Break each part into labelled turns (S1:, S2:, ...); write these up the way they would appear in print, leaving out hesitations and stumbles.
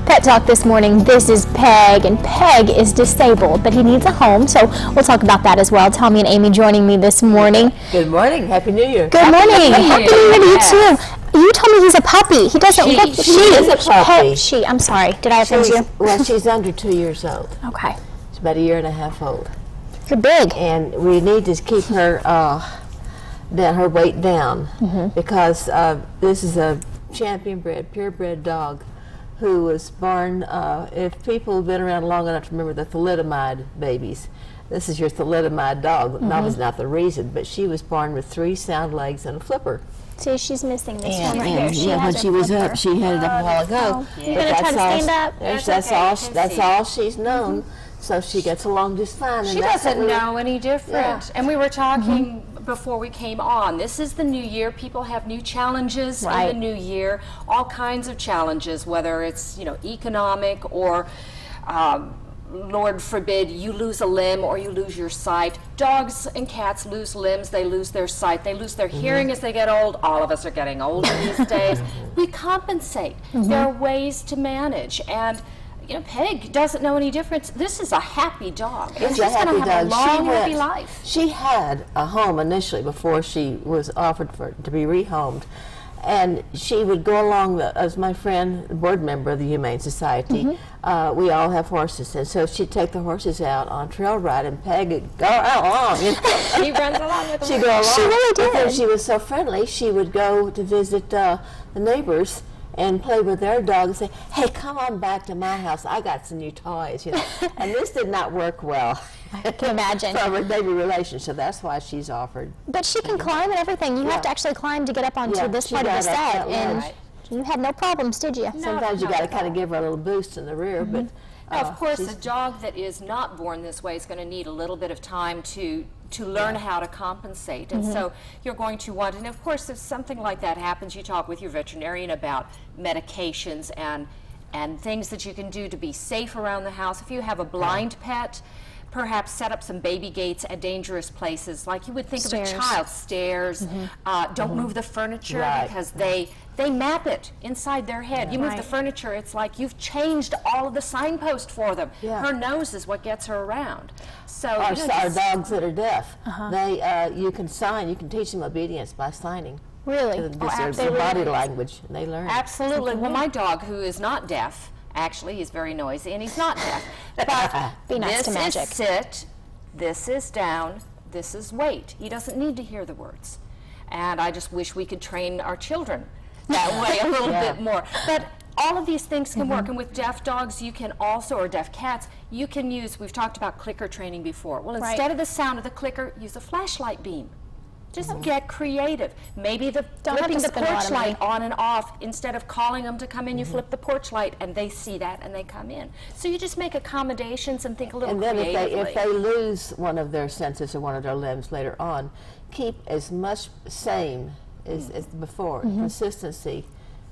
S1: Pet Talk this morning. This is Peg, and Peg is disabled, but he needs a home, so we'll talk about that as well. Tommy and Amy joining me this morning.
S2: Good morning. Happy New Year.
S1: Good morning. Happy New Year to you too. You told me he's a puppy. He doesn't look.
S2: She is a puppy.
S1: She. I'm sorry. Did I offend you?
S2: Well, she's under 2 years old.
S1: Okay.
S2: She's about 1.5 years old.
S1: You're big.
S2: And we need to keep her her weight down because this is a champion bred, purebred dog who was born, if people have been around long enough to remember the thalidomide babies, this is your thalidomide dog. That was not the reason, but she was born with 3 sound legs and a flipper.
S1: See, she's missing this one right here.
S2: Yeah, when she was up, she had it up a while ago.
S1: You're going to try to stand up?
S2: That's all she's known. So she gets along just fine.
S3: She doesn't know any different.
S2: Yeah.
S3: And we were talking before we came on. This is the new year. People have new challenges in the new year. All kinds of challenges, whether it's economic or Lord forbid you lose a limb or you lose your sight. Dogs and cats lose limbs. They lose their sight. They lose their hearing as they get old. All of us are getting older these days. We compensate. There are ways to manage. And Peg doesn't know any difference. This is a happy dog.
S2: It's
S3: she's going to have a long, happy life.
S2: She had a home initially before she was offered to be rehomed. And she would go along, as my friend, the board member of the Humane Society, we all have horses. And so she'd take the horses out on a trail ride, and Peg would go along.
S3: She runs along with them.
S2: She'd go along.
S1: She really did.
S2: Because she was so friendly, she would go to visit the neighbors and play with their dog and say, hey, come on back to my house. I got some new toys, And this did not work well.
S1: I can imagine.
S2: From a baby relation, so that's why she's offered.
S1: But she can climb and everything. You have to actually climb to get up onto this part of the set. And you had no problems, did you?
S2: Sometimes you got to kind of give her a little boost in the rear. But
S3: now, of course, a dog that is not born this way is going to need a little bit of time to learn how to compensate. And so you're going to want, and of course if something like that happens, you talk with your veterinarian about medications and things that you can do to be safe around the house. If you have a blind pet, perhaps set up some baby gates at dangerous places, like you would think of a child. Stairs. Don't move the furniture because they map it inside their head. You move the furniture, it's like you've changed all of the signposts for them. Her nose is what gets her around. So
S2: our dogs that are deaf, you can teach them obedience by signing.
S1: Really?
S2: Their body language, and they learn.
S3: Absolutely. Well, my dog, who is not deaf, actually, he's very noisy, and he's not deaf. But
S1: be nice to magic.
S3: This is sit, this is down, this is wait. He doesn't need to hear the words. And I just wish we could train our children that way a little bit more. But all of these things can work, and with deaf dogs, you can also, or deaf cats, you can use, we've talked about clicker training before. Well, instead of the sound of the clicker, use a flashlight beam. Just get creative. Maybe flipping the porch light on and off, instead of calling them to come in, you flip the porch light and they see that and they come in. So you just make accommodations and think a little creatively.
S2: And then if they lose one of their senses or one of their limbs later on, keep as much same as before. Consistency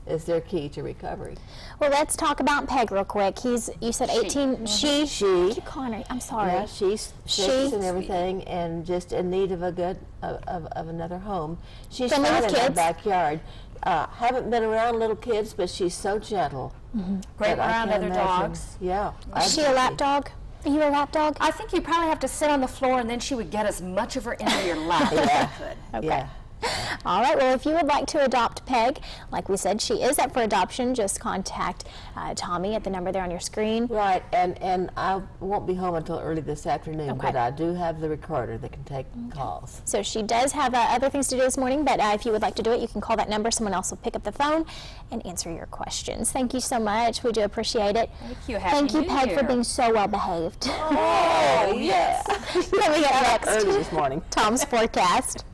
S2: is their key to recovery.
S1: Well, let's talk about Peg real quick. You said 18. She. What you calling her? I'm sorry.
S2: Yeah, she's sick and everything, and just in need of of another home. She's fine in her backyard. Haven't been around little kids, but she's so gentle.
S3: Great around other dogs.
S2: Yeah.
S1: Is she a lap dog? Are you a lap dog?
S3: I think you probably have to sit on the floor, and then she would get as much of her into your lap as you could.
S1: Okay. All right, well, if you would like to adopt Peg, like we said, she is up for adoption. Just contact Tommy at the number there on your screen.
S2: Right, and I won't be home until early this afternoon, but I do have the recorder that can take calls.
S1: So she does have other things to do this morning, but if you would like to do it, you can call that number. Someone else will pick up the phone and answer your questions. Thank you so much. We do appreciate it.
S3: Thank you.
S1: Thank you, Peg, for being so well behaved.
S2: Oh, yes.
S1: Coming up next,
S2: early this morning.
S1: Tom's forecast.